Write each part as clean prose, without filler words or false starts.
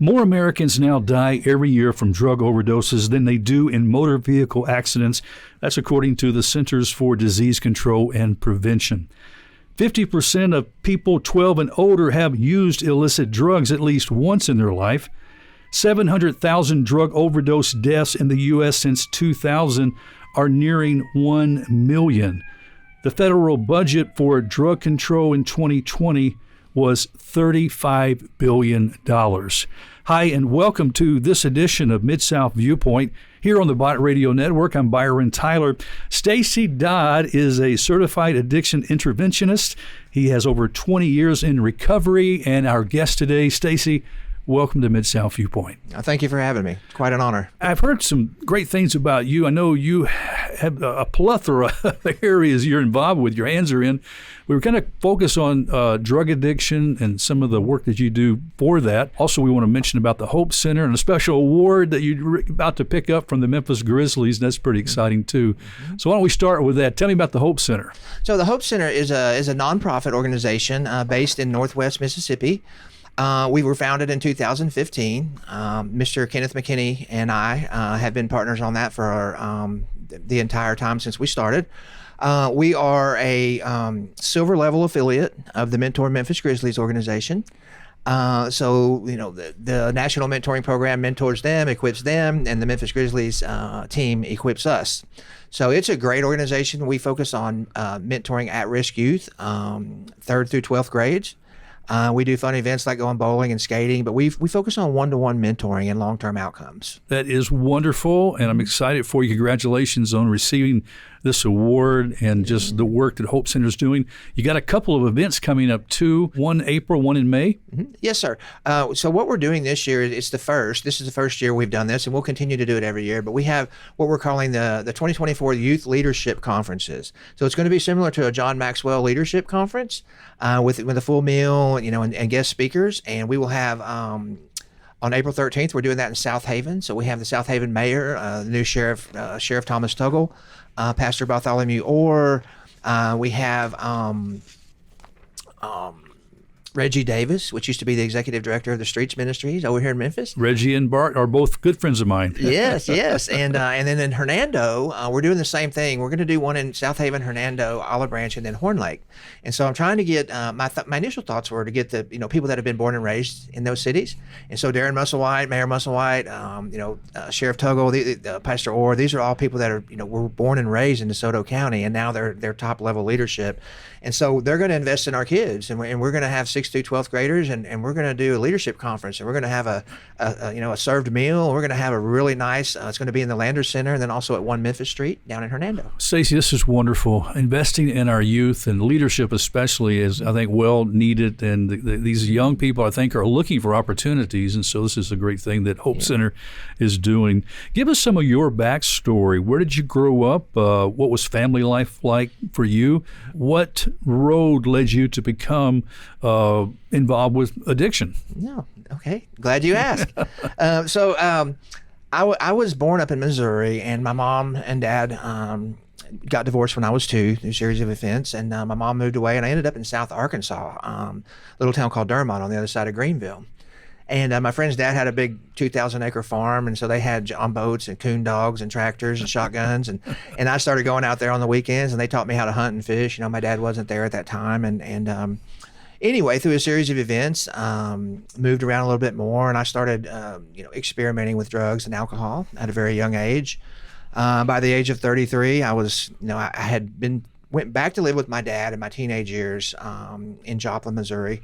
More Americans now die every year from drug overdoses than they do in motor vehicle accidents. That's according to the Centers for Disease Control and Prevention. 50% of people 12 and older have used illicit drugs at least once in their life. 700,000 drug overdose deaths in the U.S. since 2000 are nearing 1 million. The federal budget for drug control in 2020 was $35 billion. Hi, and welcome to this edition of Mid-South Viewpoint here on the Bot Radio Network. I'm Byron Tyler. Stacy Dodd is a certified addiction interventionist. He has over 20 years in recovery, and our guest today, Stacy, welcome to Mid-South Viewpoint. Thank you for having me. Quite an honor. I've heard some great things about you. I know you have a plethora of areas you're involved with, your hands are in. We were going to focus on drug addiction and some of the work that you do for that. Also, we want to mention about the Hope Center and a special award that you're about to pick up from the Memphis Grizzlies. That's pretty exciting, too. Mm-hmm. So why don't we start with that? Tell me about the Hope Center. So the Hope Center is a nonprofit organization based in Northwest Mississippi. We were founded in 2015. Mr. Kenneth McKinney and I have been partners on that for the entire time since we started. We are a silver level affiliate of the Mentor Memphis Grizzlies organization. So, you know, the National Mentoring Program mentors them, equips them, and the Memphis Grizzlies team equips us. So it's a great organization. We focus on mentoring at-risk youth, 3rd through 12th grades. We do fun events like going bowling and skating, but we focus on one-to-one mentoring and long-term outcomes. That is wonderful, and I'm excited for you. Congratulations on receiving this award and just the work that Hope Center is doing. You got a couple of events coming up too, one April, one in May. Mm-hmm. Yes, sir. So what we're doing this year, this is the first year we've done this, and we'll continue to do it every year, but we have what we're calling the 2024 Youth Leadership Conferences. So it's going to be similar to a John Maxwell Leadership Conference with a full meal, you know, and guest speakers, and we will have on April 13th, we're doing that in South Haven. So we have the South Haven mayor, the new Sheriff Thomas Tuggle, Pastor Bartholomew Orr. We have Reggie Davis, which used to be the executive director of the Streets Ministries over here in Memphis. Reggie and Bart are both good friends of mine. Yes. And then in Hernando, we're doing the same thing. We're going to do one in South Haven, Hernando, Olive Branch, and then Horn Lake. And so I'm trying to get, my initial thoughts were to get the, people that have been born and raised in those cities. And so Darren Musselwhite, Mayor Musselwhite, Sheriff Tuggle, Pastor Orr, these are all people that are, were born and raised in DeSoto County, and now they're top level leadership. And so they're going to invest in our kids, and we're going to have 6th through 12th graders, and we're going to do a leadership conference, and we're going to have a served meal. We're going to have a really nice, it's going to be in the Landers Center, and then also at 1 Memphis Street down in Hernando. Stacy, this is wonderful. Investing in our youth and leadership especially is, I think, well needed, and these young people, I think, are looking for opportunities, and so this is a great thing that Hope Center is doing. Give us some of your backstory. Where did you grow up? What was family life like for you? What road led you to become involved with addiction? No, okay, glad you asked. I was born up in Missouri, and my mom and dad got divorced when I was 2 through a series of events, and my mom moved away, and I ended up in South Arkansas, a little town called Dermot on the other side of Greenville. And my friend's dad had a big 2,000-acre farm, and so they had John boats and coon dogs and tractors and shotguns, and I started going out there on the weekends, and they taught me how to hunt and fish. My dad wasn't there at that time, and anyway, through a series of events, moved around a little bit more, and I started, experimenting with drugs and alcohol at a very young age. By the age of 33, I was, I went back to live with my dad in my teenage years in Joplin, Missouri,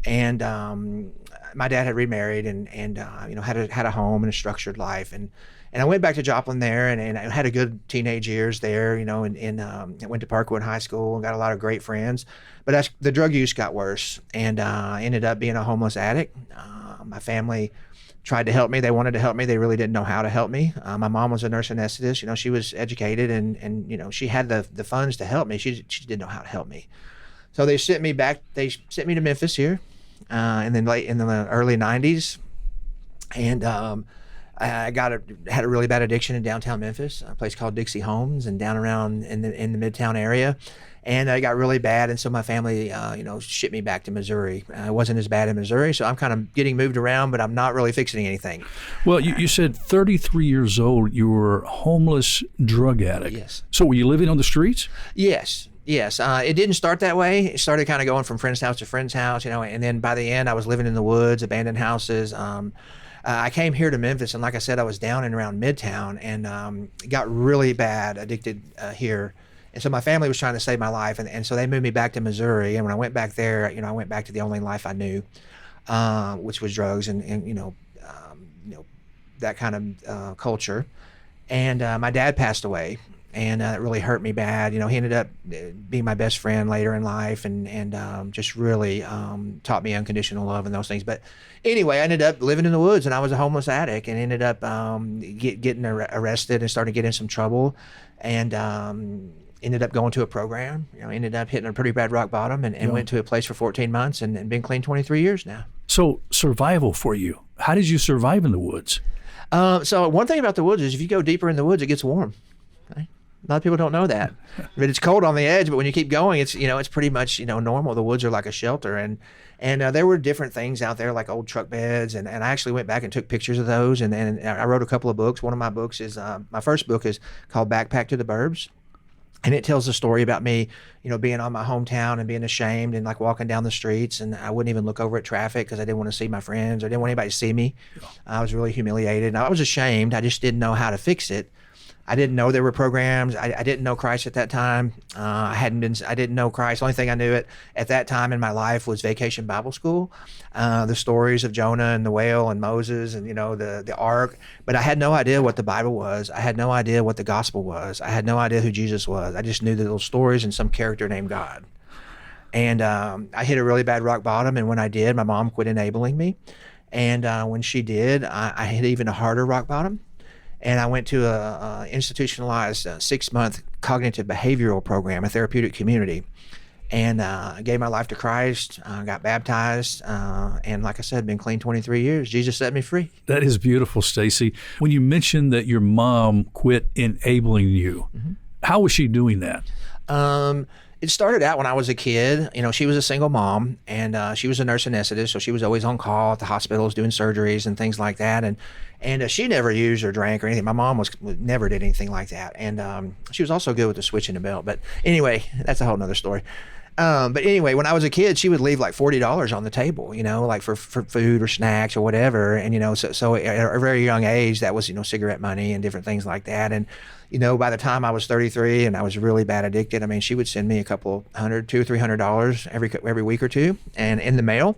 and my dad had remarried and had a home and a structured life, and I went back to Joplin there and I had a good teenage years there, and went to Parkwood High School and got a lot of great friends, but as the drug use got worse, and I ended up being a homeless addict. My family tried to help me. They wanted to help me. They really didn't know how to help me. My mom was a nurse anesthetist. She was educated and she had the funds to help me. She didn't know how to help me. So they sent me to Memphis here, and then late in the early 90s. And I had a really bad addiction in downtown Memphis, a place called Dixie Homes, and down around in the Midtown area. And it got really bad, and so my family, shipped me back to Missouri. It wasn't as bad in Missouri, so I'm kind of getting moved around, but I'm not really fixing anything. Well, you said 33 years old, you were a homeless drug addict. Yes. So were you living on the streets? Yes. It didn't start that way. It started kind of going from friend's house to friend's house, and then by the end, I was living in the woods, abandoned houses. I came here to Memphis, and like I said, I was down and around Midtown, and got really bad, addicted here. And so my family was trying to save my life, and so they moved me back to Missouri. And when I went back there, I went back to the only life I knew, which was drugs and that kind of culture. And my dad passed away, and it really hurt me bad. He ended up being my best friend later in life, and just really taught me unconditional love and those things. But anyway, I ended up living in the woods, and I was a homeless addict, and ended up getting arrested and started getting in some trouble, and ended up going to a program. Ended up hitting a pretty bad rock bottom, and went to a place for 14 months, and been clean 23 years now. So survival for you. How did you survive in the woods? So one thing about the woods is if you go deeper in the woods, it gets warm. Okay? A lot of people don't know that. But it's cold on the edge, but when you keep going, it's pretty much normal. The woods are like a shelter, and there were different things out there like old truck beds, and I actually went back and took pictures of those, and I wrote a couple of books. One of my books is my first book is called Backpack to the Burbs. And it tells the story about me, being on my hometown and being ashamed and like walking down the streets, and I wouldn't even look over at traffic because I didn't want to see my friends or didn't want anybody to see me. Yeah. I was really humiliated, and I was ashamed. I just didn't know how to fix it. I didn't know there were programs. I didn't know Christ at that time. I didn't know Christ. The only thing I knew at that time in my life was Vacation Bible School, the stories of Jonah and the whale and Moses and, the ark. But I had no idea what the Bible was. I had no idea what the gospel was. I had no idea who Jesus was. I just knew the little stories and some character named God. And I hit a really bad rock bottom. And when I did, my mom quit enabling me. And when she did, I hit even a harder rock bottom. And I went to a institutionalized 6-month cognitive behavioral program, a therapeutic community, and gave my life to Christ, got baptized, and like I said, been clean 23 years. Jesus set me free. That is beautiful, Stacy. When you mentioned that your mom quit enabling you, how was she doing that? It started out when I was a kid. She was a single mom, and she was a nurse anesthetist, so she was always on call at the hospitals doing surgeries and things like that. And she never used or drank or anything. My mom never did anything like that. And she was also good with the switch and the belt. But anyway, that's a whole nother story. But anyway, when I was a kid, she would leave like $40 on the table, like for food or snacks or whatever. And, so at a very young age, that was, cigarette money and different things like that. And, by the time I was 33 and I was really bad addicted, she would send me a couple $200, $300 every week or two and in the mail.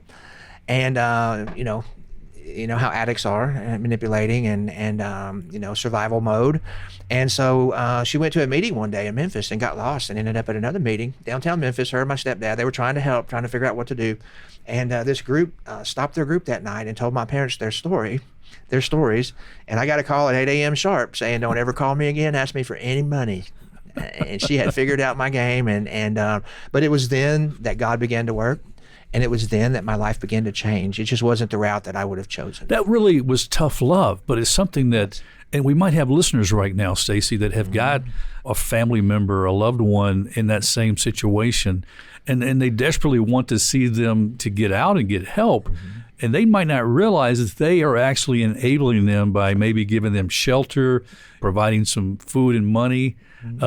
And, how addicts are manipulating and survival mode. And so she went to a meeting one day in Memphis and got lost and ended up at another meeting downtown Memphis. Her and my stepdad, they were trying to help, trying to figure out what to do. And this group stopped their group that night and told my parents their stories. And I got a call at 8 a.m. sharp saying, "Don't ever call me again, ask me for any money." And she had figured out my game. But it was then that God began to work. And it was then that my life began to change. It just wasn't the route that I would have chosen. That really was tough love, but it's something that, and we might have listeners right now, Stacy, that have got a family member, a loved one in that same situation, and they desperately want to see them to get out and get help. And they might not realize that they are actually enabling them by maybe giving them shelter, providing some food and money.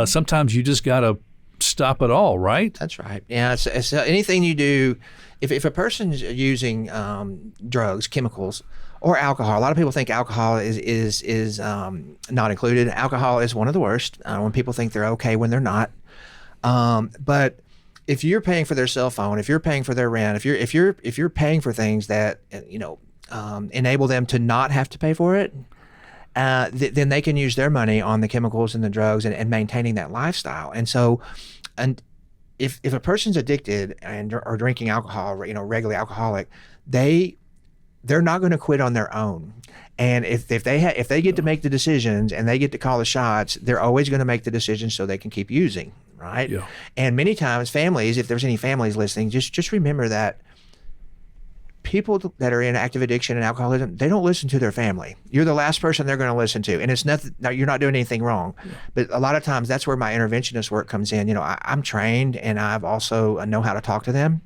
Sometimes you just got to stop it all, right? That's right. Yeah, it's anything you do. If a person's using drugs, chemicals, or alcohol, a lot of people think alcohol is not included. Alcohol is one of the worst. When people think they're okay when they're not. But if you're paying for their cell phone, if you're paying for their rent, if you're paying for things that enable them to not have to pay for it, then they can use their money on the chemicals and the drugs and maintaining that lifestyle. And so, if a person's addicted or drinking alcohol, regularly alcoholic, they're not going to quit on their own. And if they get to make the decisions and they get to call the shots, they're always going to make the decisions so they can keep using, right? Yeah. And many times families, if there's any families listening, just remember that people that are in active addiction and alcoholism, they don't listen to their family. You're the last person they're going to listen to. And it's nothing, no, you're not doing anything wrong. Yeah. But a lot of times that's where my interventionist work comes in. I'm trained, and I've also know how to talk to them.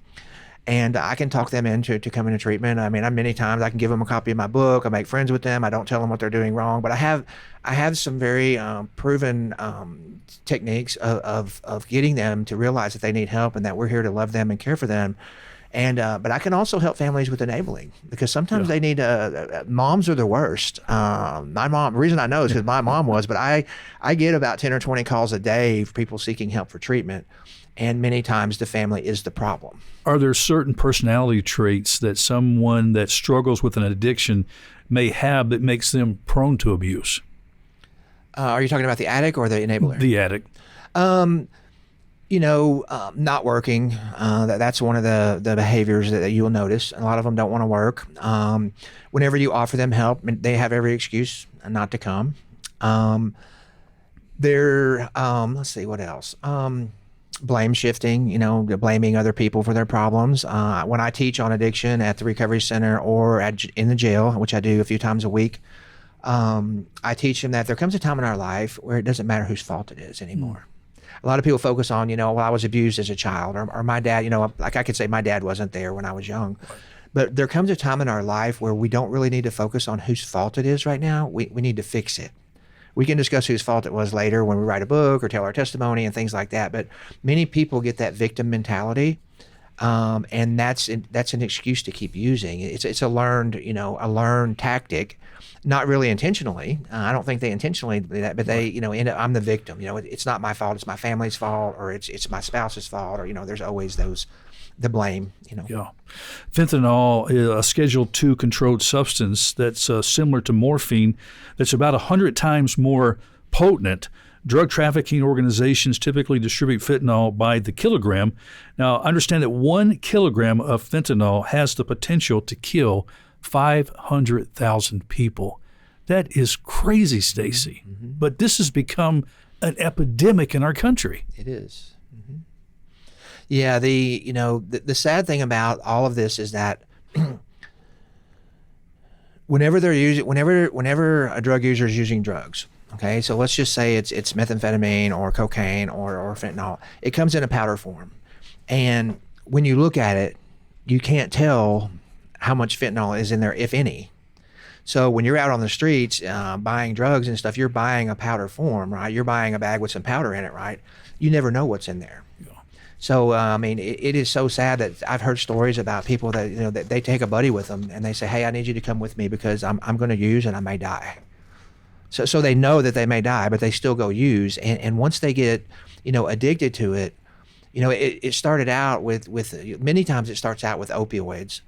And I can talk them into coming to treatment. I mean, many times I can give them a copy of my book. I make friends with them. I don't tell them what they're doing wrong. But I have some very proven techniques of getting them to realize that they need help and that we're here to love them and care for them. And but I can also help families with enabling, because sometimes they need moms are the worst. My mom, the reason I know is because my mom was, but I get about 10 or 20 calls a day for people seeking help for treatment. And many times the family is the problem. Are there certain personality traits that someone that struggles with an addiction may have that makes them prone to abuse? Are you talking about the addict or the enabler? The addict. Not working. That's one of the behaviors that you'll notice. A lot of them don't want to work. Whenever you offer them help, they have every excuse not to come. Let's see, what else? Blame shifting, blaming other people for their problems. When I teach on addiction at the recovery center or in the jail, which I do a few times a week, I teach them that there comes a time in our life where it doesn't matter whose fault it is anymore. A lot of people focus on, well, I was abused as a child, or my dad, like I could say my dad wasn't there when I was young. But there comes a time in our life where we don't really need to focus on whose fault it is right now. We need to fix it. We can discuss whose fault it was later when we write a book or tell our testimony and things like that. But many people get that victim mentality, and that's an excuse to keep using. It's a learned tactic, not really intentionally. I don't think they intentionally do that, but they end up, I'm the victim. It's not my fault. It's my family's fault, or it's my spouse's fault, or there's always the blame. Yeah. Fentanyl is a Schedule II controlled substance that's similar to morphine, that's about 100 times more potent. Drug trafficking organizations typically distribute fentanyl by the kilogram. Now, understand that 1 kilogram of fentanyl has the potential to kill 500,000 people. That is crazy, Stacy. Mm-hmm. But this has become an epidemic in our country. It is. Mm-hmm. Yeah, the sad thing about all of this is that whenever a drug user is using drugs, okay, so let's just say it's methamphetamine or cocaine or fentanyl, it comes in a powder form. And when you look at it, you can't tell how much fentanyl is in there, if any. So when you're out on the streets buying drugs and stuff, you're buying a powder form, right? You're buying a bag with some powder in it, right? You never know what's in there. So, it is so sad that I've heard stories about people that, that they take a buddy with them and they say, hey, I need you to come with me because I'm going to use and I may die. So they know that they may die, but they still go use. And once they get, addicted to it, it started out with many times it starts out with opioids.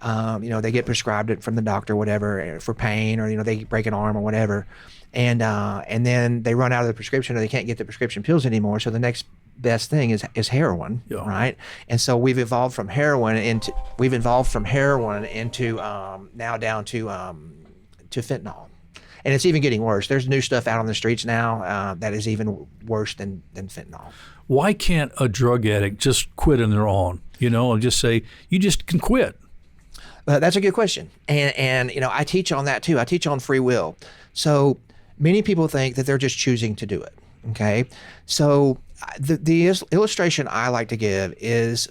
They get prescribed it from the doctor, whatever, for pain, or, they break an arm or whatever. And then they run out of the prescription, or they can't get the prescription pills anymore. So the next best thing is heroin, right? And so we've evolved from heroin into now down to fentanyl. And it's even getting worse. There's new stuff out on the streets now that is even worse than fentanyl. Why can't a drug addict just quit on their own? And just say, you just can quit. That's a good question. And I teach on that too. I teach on free will. So many people think that they're just choosing to do it. Okay. So the illustration I like to give is,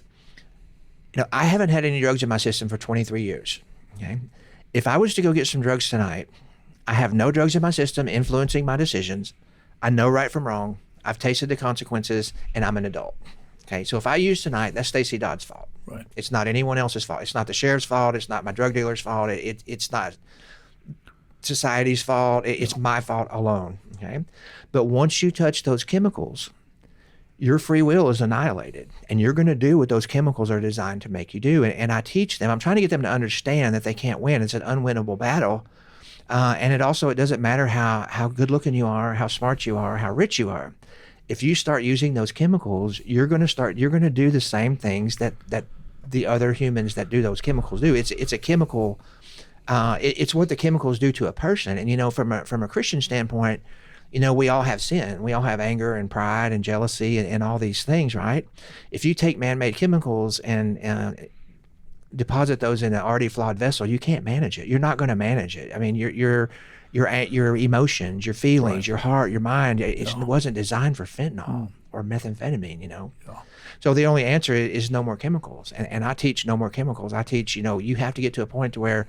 I haven't had any drugs in my system for 23 years. Okay. If I was to go get some drugs tonight, I have no drugs in my system influencing my decisions. I know right from wrong. I've tasted the consequences, and I'm an adult. Okay, so if I use tonight, that's Stacy Dodd's fault. Right. It's not anyone else's fault. It's not the sheriff's fault. It's not my drug dealer's fault. It's not society's fault. It's my fault alone. Okay, but once you touch those chemicals, your free will is annihilated, and you're going to do what those chemicals are designed to make you do. And I teach them. I'm trying to get them to understand that they can't win. It's an unwinnable battle. And it doesn't matter how good looking you are, how smart you are, how rich you are. If you start using those chemicals, you're going to do the same things that the other humans that do those chemicals do. It's a chemical. It's what the chemicals do to a person. And from a Christian standpoint, we all have sin. We all have anger and pride and jealousy and all these things, right? If you take man-made chemicals and deposit those in an already flawed vessel, you can't manage it. You're not going to manage it. I mean, your emotions, your feelings, your heart, your mind, it wasn't designed for fentanyl or methamphetamine, Yeah. So the only answer is no more chemicals. And I teach no more chemicals. I teach, you have to get to a point to where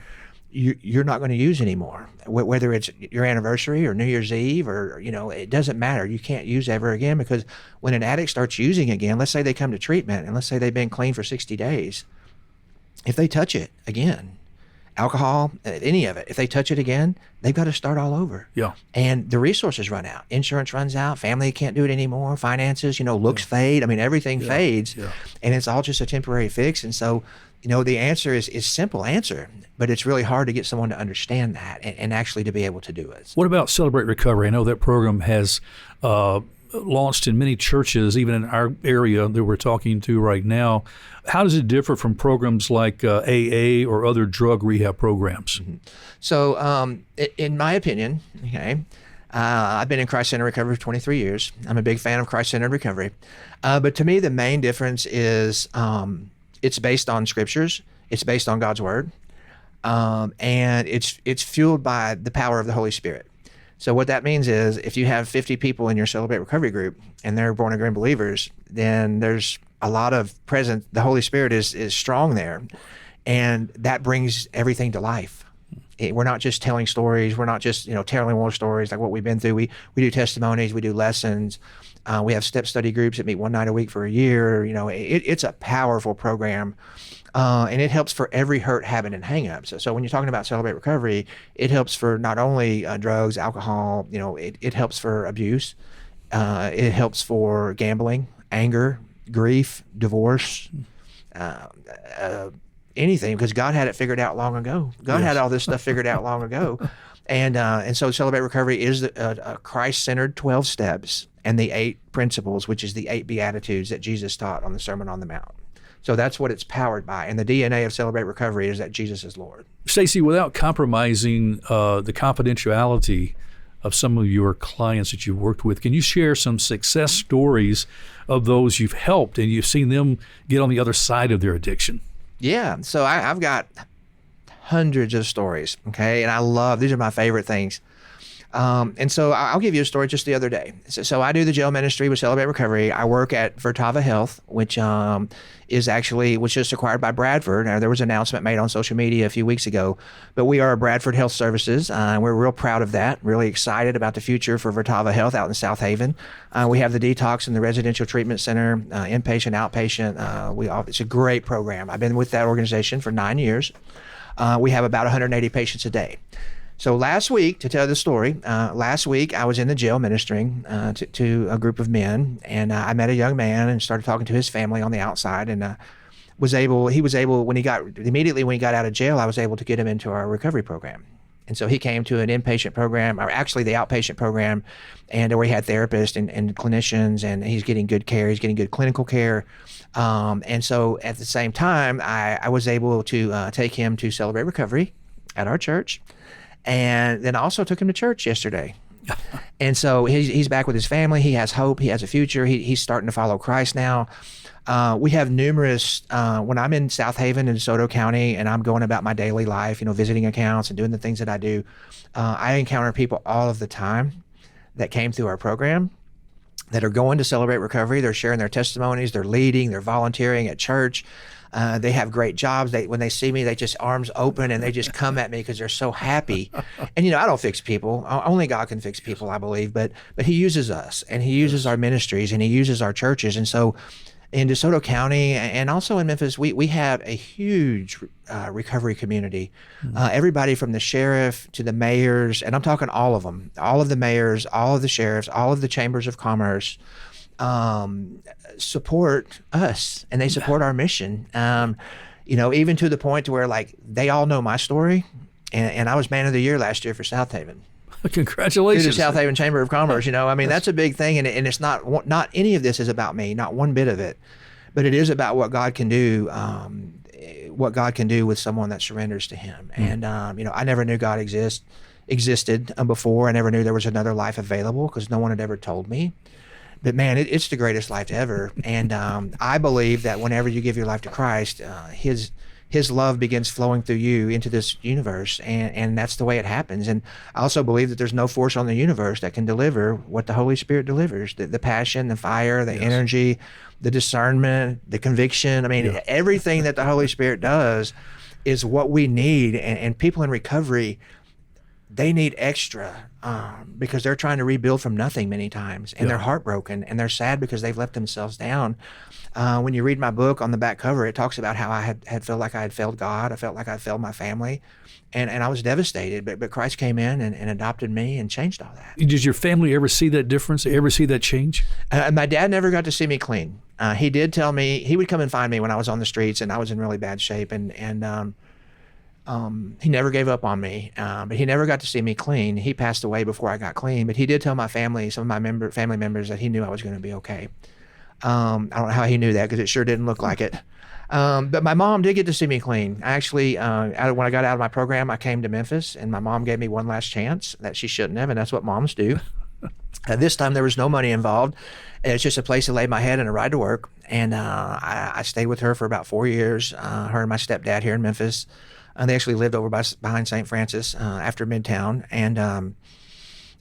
you're not going to use anymore, whether it's your anniversary or New Year's Eve or, it doesn't matter. You can't use ever again, because when an addict starts using again, let's say they come to treatment and let's say they've been clean for 60 days. If they touch it again, alcohol, any of it, if they touch it again, they've got to start all over. Yeah. And the resources run out. Insurance runs out. Family can't do it anymore. Finances, looks fade. I mean, everything fades. Yeah. And it's all just a temporary fix. And so, the answer is simple answer, but it's really hard to get someone to understand that and actually to be able to do it. What about Celebrate Recovery? I know that program has launched in many churches, even in our area that we're talking to right now. How does it differ from programs like AA or other drug rehab programs? Mm-hmm. So, in my opinion, I've been in Christ-centered recovery for 23 years. I'm a big fan of Christ-centered recovery. But to me, the main difference is it's based on scriptures. It's based on God's word. And it's fueled by the power of the Holy Spirit. So what that means is if you have 50 people in your Celebrate Recovery group and they're born again believers, then there's a lot of presence. The Holy Spirit is strong there. And that brings everything to life. We're not just telling stories. We're not just, telling more stories like what we've been through. We do testimonies. We do lessons. We have step study groups that meet one night a week for a year. It's a powerful program. And it helps for every hurt, habit, and hang-up. So when you're talking about Celebrate Recovery, it helps for not only drugs, alcohol, it helps for abuse. It helps for gambling, anger, grief, divorce, anything, because God had it figured out long ago. God had all this stuff figured out long ago. And so Celebrate Recovery is a Christ-centered 12 steps and the 8 principles, which is the 8 Beatitudes that Jesus taught on the Sermon on the Mount. So that's what it's powered by. And the DNA of Celebrate Recovery is that Jesus is Lord. Stacy, without compromising the confidentiality of some of your clients that you've worked with, can you share some success stories of those you've helped and you've seen them get on the other side of their addiction? Yeah. So I've got hundreds of stories, okay? And these are my favorite things. And so I'll give you a story just the other day. So I do the jail ministry with Celebrate Recovery. I work at Vertava Health, which was just acquired by Bradford. There was an announcement made on social media a few weeks ago, but we are Bradford Health Services. We're real proud of that, really excited about the future for Vertava Health out in South Haven. We have the detox and the residential treatment center, inpatient, outpatient. It's a great program. I've been with that organization for 9 years. We have about 180 patients a day. So last week, to tell the story, I was in the jail ministering to a group of men, and I met a young man and started talking to his family on the outside, and immediately when he got out of jail, I was able to get him into our recovery program. And so he came to an inpatient program, or actually the outpatient program, and where he had therapists and clinicians, and he's getting good care. He's getting good clinical care. And so at the same time, I was able to take him to Celebrate Recovery at our church. And then I also took him to church yesterday. And so he's back with his family. He has hope. He has a future. He's starting to follow Christ now. We have numerous, when I'm in South Haven in DeSoto County and I'm going about my daily life, visiting accounts and doing the things that I do, I encounter people all of the time that came through our program that are going to Celebrate Recovery. They're sharing their testimonies. They're leading. They're volunteering at church. They have great jobs. When they see me, they just arms open and they just come at me because they're so happy. And I don't fix people. Only God can fix people, I believe. But He uses us, and He uses our ministries, and He uses our churches. And so, in DeSoto County and also in Memphis, we have a huge recovery community. Everybody from the sheriff to the mayors, and I'm talking all of them, all of the mayors, all of the sheriffs, all of the chambers of commerce. Support us, and they support our mission. Even to the point to where they all know my story, and I was Man of the Year last year for South Haven. Congratulations. Through the South Haven Chamber of Commerce. That's a big thing, and it's not any of this is about me, not one bit of it, but it is about what God can do. What God can do with someone that surrenders to Him. And I never knew God existed before. I never knew there was another life available because no one had ever told me. But man, it's the greatest life ever. And I believe that whenever you give your life to Christ, His his love begins flowing through you into this universe, and that's the way it happens. And I also believe that there's no force on the universe that can deliver what the Holy Spirit delivers, the passion, the fire, the energy, the discernment, the conviction. I mean, everything that the Holy Spirit does is what we need. And people in recovery, they need extra because they're trying to rebuild from nothing many times, and they're heartbroken, and they're sad because they've let themselves down. When you read my book, on the back cover, it talks about how I had felt like I had failed God. I felt like I had failed my family, and I was devastated. But Christ came in and adopted me and changed all that. Did your family ever see that difference? Ever see that change? My dad never got to see me clean. He did tell me, he would come and find me when I was on the streets and I was in really bad shape, and he never gave up on me, but he never got to see me clean. He passed away before I got clean, but he did tell my family, some of my family members, that he knew I was going to be okay. I don't know how he knew that, because it sure didn't look like it. But my mom did get to see me clean. I actually, when I got out of my program, I came to Memphis, and my mom gave me one last chance that she shouldn't have, and that's what moms do. This time there was no money involved. It's just a place to lay my head and a ride to work. And I stayed with her for about 4 years, her and my stepdad here in Memphis. They actually lived over behind St. Francis after Midtown, and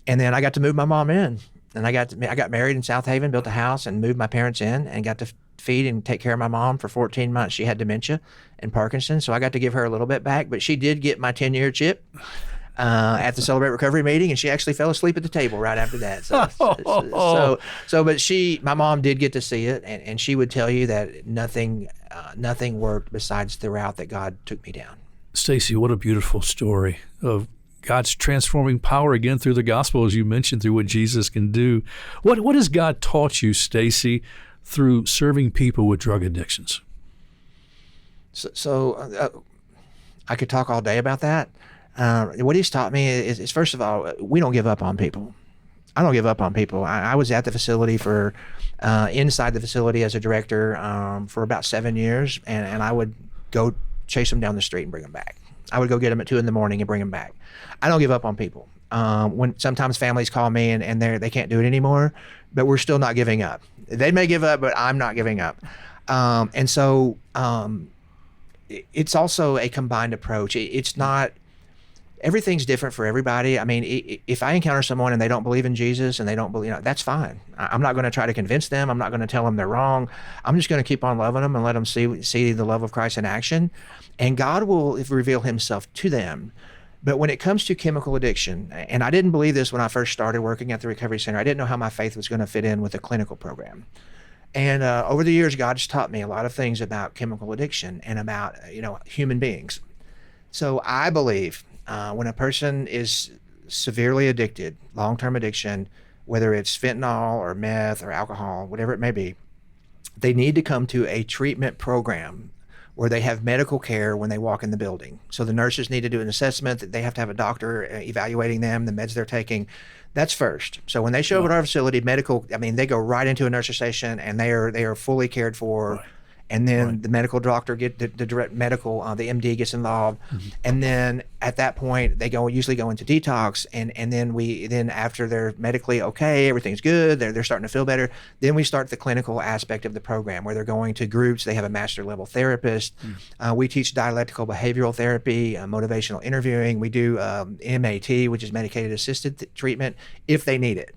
then I got to move my mom in, and I got married in South Haven, built a house, and moved my parents in, and got to feed and take care of my mom for 14 months. She had dementia and Parkinson's, so I got to give her a little bit back, but she did get my 10-year chip at the Celebrate Recovery meeting, and she actually fell asleep at the table right after that. But my mom did get to see it, and she would tell you that nothing worked besides the route that God took me down. Stacy, what a beautiful story of God's transforming power again through the gospel, as you mentioned, through what Jesus can do. What has God taught you, Stacy, through serving people with drug addictions? So I could talk all day about that. What he's taught me is, first of all, we don't give up on people. I don't give up on people. I was at the facility inside the facility as a director for about 7 years, and I would go chase them down the street and bring them back. I would go get them at 2 a.m. and bring them back. I don't give up on people. When sometimes families call me and they can't do it anymore, but we're still not giving up. They may give up, but I'm not giving up. And so it's also a combined approach. It's not, everything's different for everybody. I mean, if I encounter someone and they don't believe in Jesus and they don't believe, that's fine. I'm not going to try to convince them. I'm not going to tell them they're wrong. I'm just going to keep on loving them and let them see the love of Christ in action. And God will reveal himself to them. But when it comes to chemical addiction, and I didn't believe this when I first started working at the Recovery Center, I didn't know how my faith was going to fit in with a clinical program. And over the years, God has taught me a lot of things about chemical addiction and about, human beings. So I believe when a person is severely addicted, long-term addiction, whether it's fentanyl or meth or alcohol, whatever it may be, they need to come to a treatment program where they have medical care when they walk in the building. So the nurses need to do an assessment, that they have to have a doctor evaluating them, the meds they're taking. That's first. So when they show up at our facility, they go right into a nurse's station, and they are fully cared for. Right. And then the medical doctor the direct medical, the MD gets involved. Mm-hmm. And then at that point, they usually go into detox. And then after they're medically okay, everything's good, they're starting to feel better, then we start the clinical aspect of the program, where they're going to groups. They have a master level therapist. Mm-hmm. We teach dialectical behavioral therapy, motivational interviewing. We do MAT, which is medicated assisted treatment, if they need it.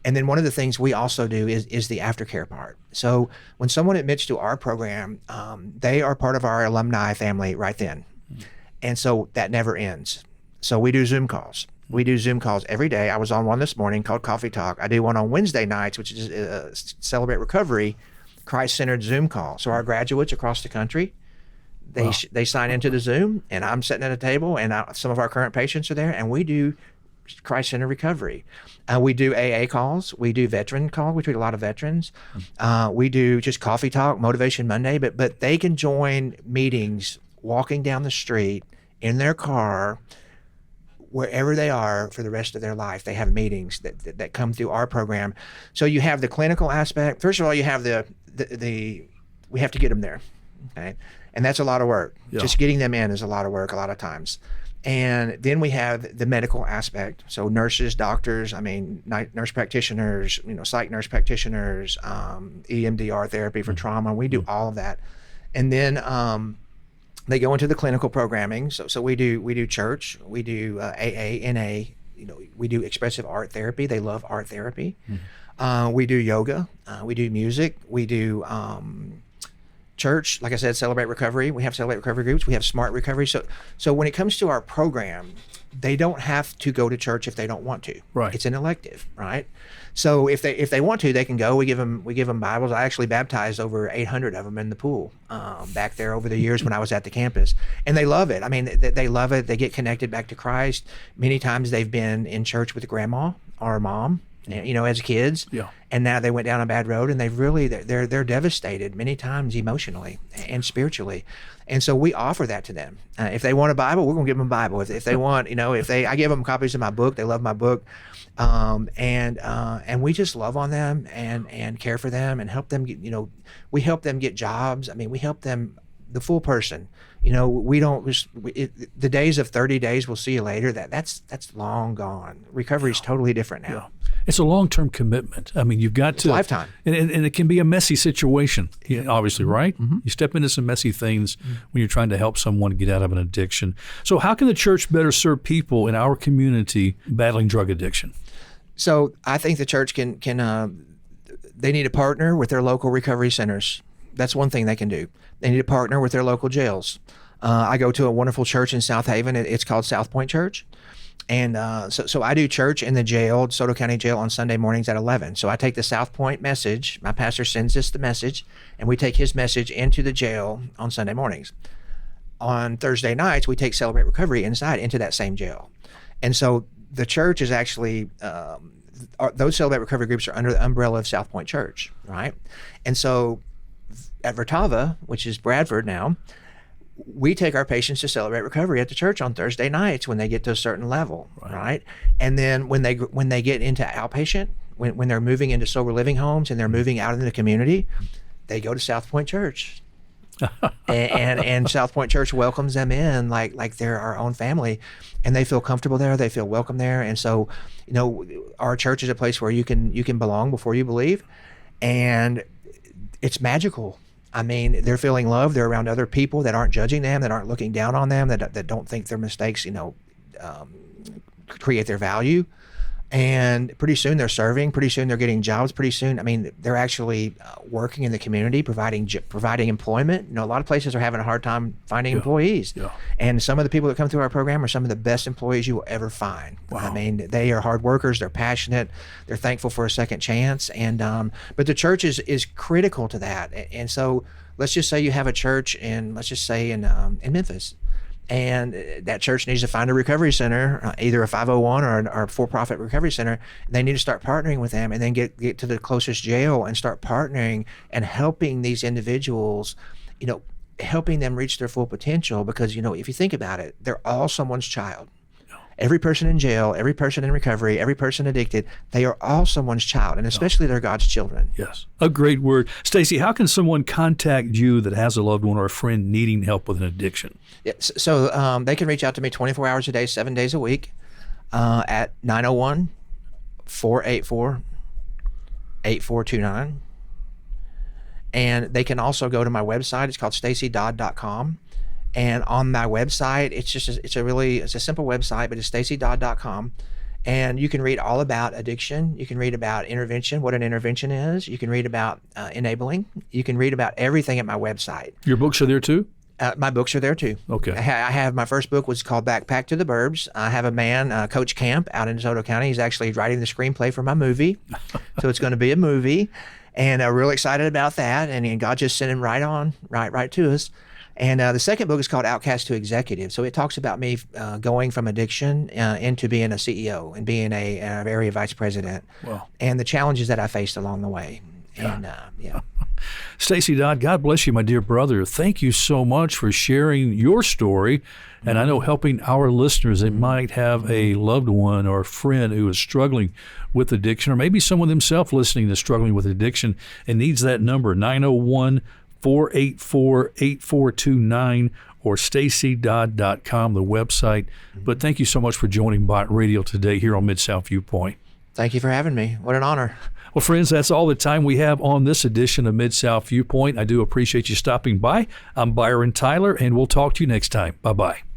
And then one of the things we also do is the aftercare part. So when someone admits to our program, they are part of our alumni family right then. Mm-hmm. And so that never ends. So we do Zoom calls. We do Zoom calls every day. I was on one this morning called Coffee Talk. I do one on Wednesday nights, which is Celebrate Recovery, Christ-centered Zoom call. So our graduates across the country, they sign into the Zoom, and I'm sitting at a table, and some of our current patients are there, and we do Christ-centered recovery. We do AA calls. We do veteran calls. We treat a lot of veterans. We do just Coffee Talk, Motivation Monday, but they can join meetings walking down the street in their car, wherever they are for the rest of their life. They have meetings that come through our program. So you have the clinical aspect. First of all, you have we have to get them there, okay? And that's a lot of work. Yeah. Just getting them in is a lot of work a lot of times. And then we have the medical aspect. So nurses, doctors, nurse practitioners, psych nurse practitioners, EMDR therapy for trauma. We do all of that. And then They go into the clinical programming. So we do church, we do AA, NA. We do expressive art therapy. They love art therapy. We do yoga. We do music. We do church. Like I said, Celebrate Recovery. We have Celebrate Recovery groups. We have Smart Recovery. So when it comes to our program, they don't have to go to church if they don't want to. Right. It's an elective, right? So if they want to, they can go. We give them Bibles. I actually baptized over 800 of them in the pool back there over the years when I was at the campus, and they love it. I mean, they love it. They get connected back to Christ. Many times they've been in church with grandma or mom, as kids. Yeah. And now they went down a bad road, and they're devastated many times emotionally and spiritually. And so we offer that to them. If they want a Bible, we're gonna give them a Bible. If they want, I give them copies of my book. They love my book, and we just love on them and care for them and help them get. We help them get jobs. I mean, we help them, the full person. We don't the days of 30 days, we'll see you later. That's long gone. Recovery is totally different now. Yeah. It's a long-term commitment. I mean, you've got to lifetime, and it can be a messy situation. Obviously, right? Mm-hmm. You step into some messy things when you're trying to help someone get out of an addiction. So, how can the church better serve people in our community battling drug addiction? So, I think the church can they need to partner with their local recovery centers. That's one thing they can do. They need to partner with their local jails. I go to a wonderful church in South Haven. It's called South Point Church. And so I do church in the jail, DeSoto County Jail, on Sunday mornings at 11. So I take the South Point message. My pastor sends us the message, and we take his message into the jail on Sunday mornings. On Thursday nights, we take Celebrate Recovery inside into that same jail. And so the church is actually, those Celebrate Recovery groups are under the umbrella of South Point Church, right? And so at Vertava, which is Bradford now, we take our patients to Celebrate Recovery at the church on Thursday nights when they get to a certain level, right? And then when they get into outpatient, when they're moving into sober living homes and they're moving out into the community, they go to South Point Church. and South Point Church welcomes them in like they're our own family, and they feel comfortable there. They feel welcome there. And so, our church is a place where you can belong before you believe, and it's magical. I mean, they're feeling love. They're around other people that aren't judging them, that aren't looking down on them, that don't think their mistakes, create their value. And pretty soon they're serving. Pretty soon they're getting jobs. Pretty soon, I mean, they're actually working in the community, providing employment. A lot of places are having a hard time finding employees. Yeah. And some of the people that come through our program are some of the best employees you will ever find. Wow. I mean, they are hard workers. They're passionate. They're thankful for a second chance. And but the church is critical to that. And so let's just say you have a church in Memphis. And that church needs to find a recovery center, either a 501 or a for-profit recovery center. They need to start partnering with them, and then get to the closest jail and start partnering and helping these individuals, helping them reach their full potential. Because, if you think about it, they're all someone's child. Every person in jail, every person in recovery, every person addicted, they are all someone's child, and especially they're God's children. Yes. A great word. Stacy, how can someone contact you that has a loved one or a friend needing help with an addiction? Yeah, so they can reach out to me 24 hours a day, 7 days a week at 901-484-8429. And they can also go to my website. It's called stacydodd.com. And on my website, it's a simple website, but it's stacydodd.com. And you can read all about addiction. You can read about intervention, what an intervention is. You can read about enabling. You can read about everything at my website. Your books are there too? My books are there too. Okay. I have my first book was called Backpack to the Burbs. I have a man, Coach Camp, out in DeSoto County. He's actually writing the screenplay for my movie. So it's going to be a movie. And I'm really excited about that. And God just sent him right to us. And the second book is called Outcast to Executive. So it talks about me going from addiction into being a CEO and being a area vice president. Wow. And the challenges that I faced along the way. And Stacy Dodd, God bless you, my dear brother. Thank you so much for sharing your story. And I know helping our listeners that might have a loved one or a friend who is struggling with addiction, or maybe someone themselves listening that's struggling with addiction and needs that number, 901-484-8429 or stacydodd.com, the website. But thank you so much for joining Bot Radio today here on Mid-South Viewpoint. Thank you for having me. What an honor. Well, friends, that's all the time we have on this edition of Mid-South Viewpoint. I do appreciate you stopping by. I'm Byron Tyler, and we'll talk to you next time. Bye-bye.